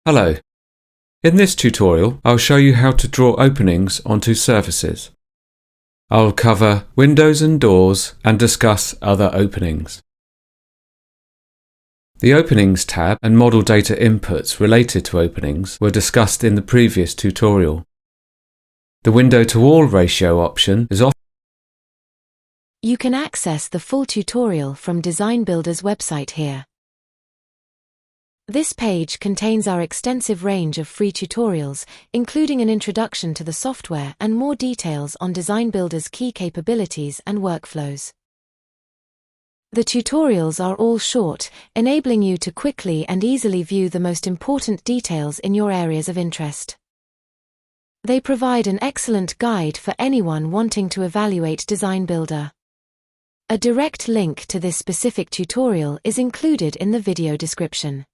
Hello. In this tutorial, I'll show you how to draw openings onto surfaces. I'll cover windows and doors and discuss other openings. The Openings tab and model data inputs related to openings were discussed in the previous tutorial. The window to wall ratio option is off. You can access the full tutorial from Designbuilder's website here. This page contains our extensive range of free tutorials, including an introduction to the software and more details on Designbuilder's key capabilities and workflows. The tutorials are all short, enabling you to quickly and easily view the most important details in your areas of interest. They provide an excellent guide for anyone wanting to evaluate Designbuilder. A direct link to this specific tutorial is included in the video description.